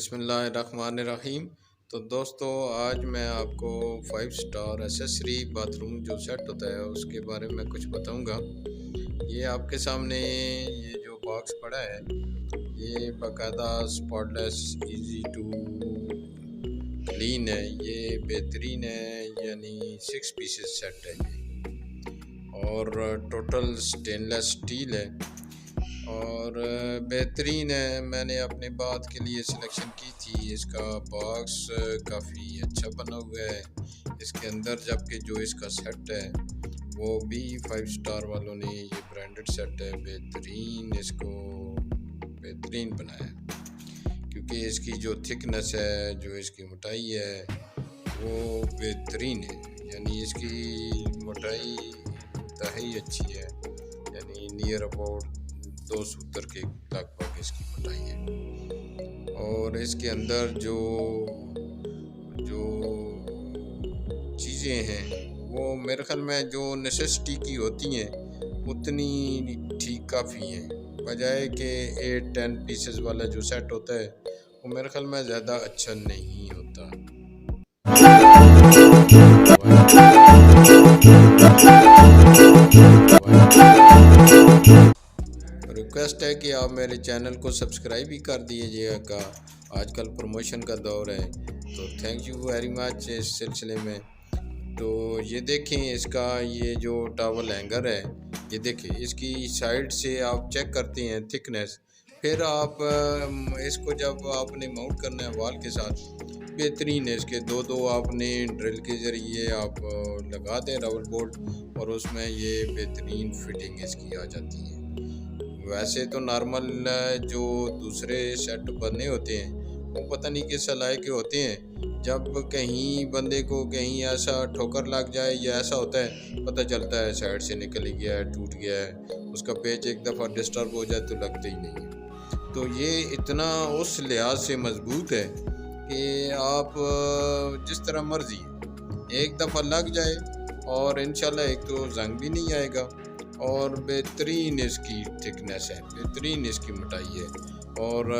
बिस्मिल्लाहिर्रहमानिर्रहीम। तो दोस्तों, आज मैं आपको 5 स्टार एसेसरी बाथरूम जो सेट होता है उसके बारे में कुछ बताऊंगा। ये आपके सामने ये जो बॉक्स पड़ा है, ये बाकायदा स्पॉटलेस, इजी टू क्लीन है, ये बेहतरीन है। यानी 6 पीसेस सेट है ये, और टोटल स्टेनलेस स्टील है और बेहतरीन है। मैंने अपने बात के लिए सिलेक्शन की थी। इसका बॉक्स काफ़ी अच्छा बना हुआ है इसके अंदर, जबकि जो इसका सेट है वो भी 5 स्टार वालों ने ये ब्रांडेड सेट है, बेहतरीन इसको बेहतरीन बनाया है। क्योंकि इसकी जो थिकनेस है, जो इसकी मोटाई है वो बेहतरीन है। यानी इसकी मोटाई इंतहाई अच्छी है, यानी नियर अबाउट 2 सूत्र के लगभग इसकी मोटाई है। और इसके अंदर जो जो चीज़ें हैं वो मेरे ख्याल में जो नेसेसिटी की होती हैं उतनी ठीक काफ़ी हैं, बजाय कि 8-10 पीसेस वाला जो सेट होता है वो मेरे ख्याल में ज़्यादा अच्छा नहीं होता। रिक्वेस्ट है कि आप मेरे चैनल को सब्सक्राइब भी कर दीजिएगा। आजकल प्रमोशन का दौर है, तो थैंक यू वेरी मच इस सिलसिले में। तो ये देखें, इसका ये जो टॉवल हैंगर है, ये देखें, इसकी साइड से आप चेक करते हैं थिकनेस, फिर आप इसको जब आपने माउंट करना है वॉल के साथ, बेहतरीन है। इसके दो आपने ड्रिल के ज़रिए आप लगा दें रबड़ बोल्ट, और उसमें ये बेहतरीन फिटिंग इसकी आ जाती है। वैसे तो नॉर्मल जो दूसरे सेट बने होते हैं वो पता नहीं किस सलाह के होते हैं। जब कहीं बंदे को कहीं ऐसा ठोकर लग जाए या ऐसा होता है, पता चलता है साइड से निकल गया है, टूट गया है, उसका पेच एक दफ़ा डिस्टर्ब हो जाए तो लगता ही नहीं है। तो ये इतना उस लिहाज से मजबूत है कि आप जिस तरह मर्जी एक दफ़ा लग जाए और इंशाल्लाह एक तो जंग भी नहीं आएगा, और बेहतरीन इसकी थिकनेस है, बेहतरीन इसकी मोटाई है, और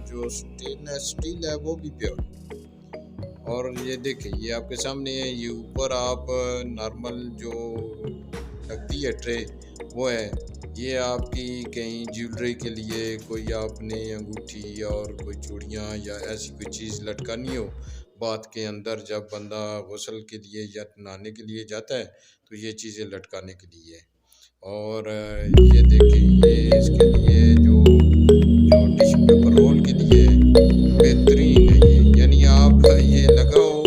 जो स्टील है वो भी प्योर। और ये देखें, ये आपके सामने है, ये ऊपर आप नॉर्मल जो लगती है ट्रे वो है। ये आपकी कहीं ज्वेलरी के लिए कोई आपने अंगूठी और कोई चूड़ियाँ या ऐसी कोई चीज़ लटकानी हो बाथ के अंदर, जब बंदा गुस्ल के लिए या नहाने के लिए जाता है तो ये चीज़ें लटकाने के लिए है। और ये देखिए, ये इसके लिए जो टिश्यू पेपर रोल के लिए बेहतरीन है ये। यानी आप ये लगाओ,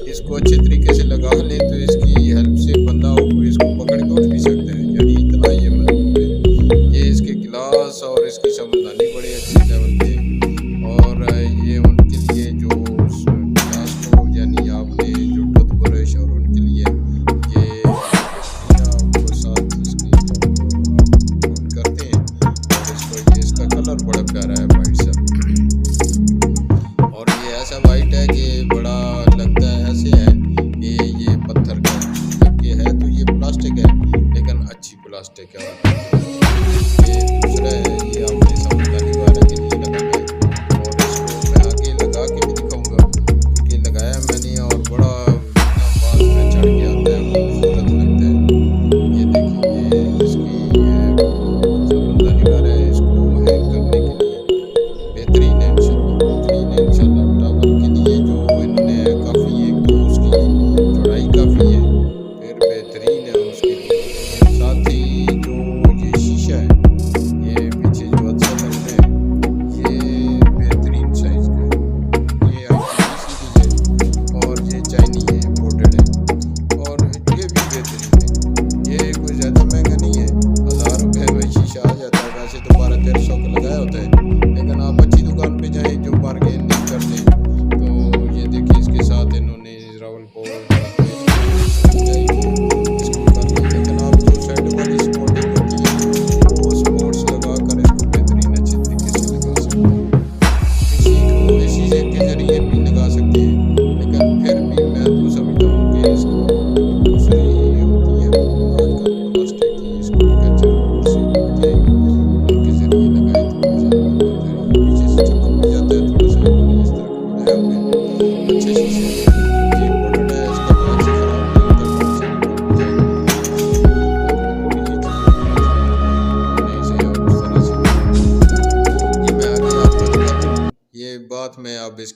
इसको अच्छे तरीके से लगा लें तो इसकी हेल्प से बंदा इसको पकड़ के उठ भी सकता है। यानी इतना ये मजबूत है। ये इसके गिलास और इसकी सावधानी बड़े अच्छे लेवल पे, और ये उनके लिए जो गिलास को, यानी आपने जो टूथ ब्रश और उनके लिए ये आपको साथ इसकी करते हैं, और इसको इसका कलर बड़ा प्यारा है, वाइट सा। और ये ऐसा वाइट है कि बड़ा लगता है, ऐसे है कि ये पत्थर का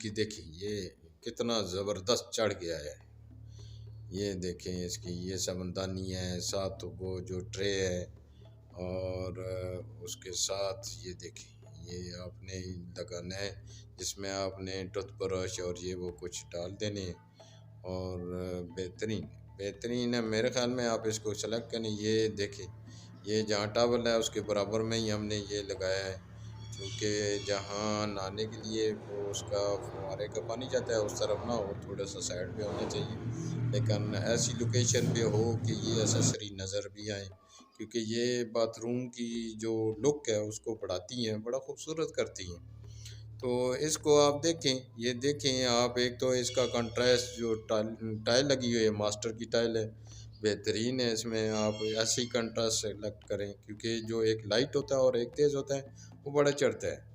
इसकी देखिए ये कितना ज़बरदस्त चढ़ गया है। ये देखें इसकी ये साबुनदानी है, साथ वो जो ट्रे है, और उसके साथ ये देखें ये आपने लगाना है, जिसमें आपने टूथब्रश और ये वो कुछ डाल देने हैं। और बेहतरीन बेहतरीन है मेरे ख़्याल में। आप इसको सेलेक्ट करें। ये देखें ये जहाँ टॉवल है उसके बराबर में ही हमने ये लगाया है, क्योंकि जहाँ नहाने के लिए वो उसका फुव्वारे का पानी जाता है उस तरफ ना हो, थोड़ा सा साइड पे होना चाहिए, लेकिन ऐसी लोकेशन पे हो कि ये एक्सेसरी नज़र भी आए, क्योंकि ये बाथरूम की जो लुक है उसको बढ़ाती हैं, बड़ा खूबसूरत करती हैं। तो इसको आप देखें, ये देखें आप, एक तो इसका कंट्रास्ट जो टाइल लगी हुई है मास्टर की टाइल है, बेहतरीन है। इसमें आप ऐसी कंट्रास्ट सेलेक्ट करें, क्योंकि जो एक लाइट होता है और एक तेज़ होता है वो बड़ा चढ़ता है।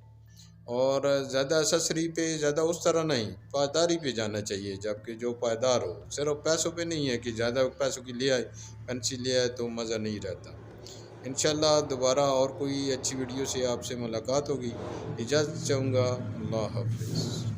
और ज़्यादा एक्सेसरी पे ज़्यादा उस तरह नहीं, पायदारी पे जाना चाहिए, जबकि जो पायदार हो। सिर्फ पैसों पे नहीं है कि ज़्यादा पैसों की ले आए, फैंसी ले आए तो मज़ा नहीं रहता। इंशाल्लाह दोबारा और कोई अच्छी वीडियो से आपसे मुलाकात होगी। इजाज़त चाहूँगा। अल्लाह हाफ़िज़।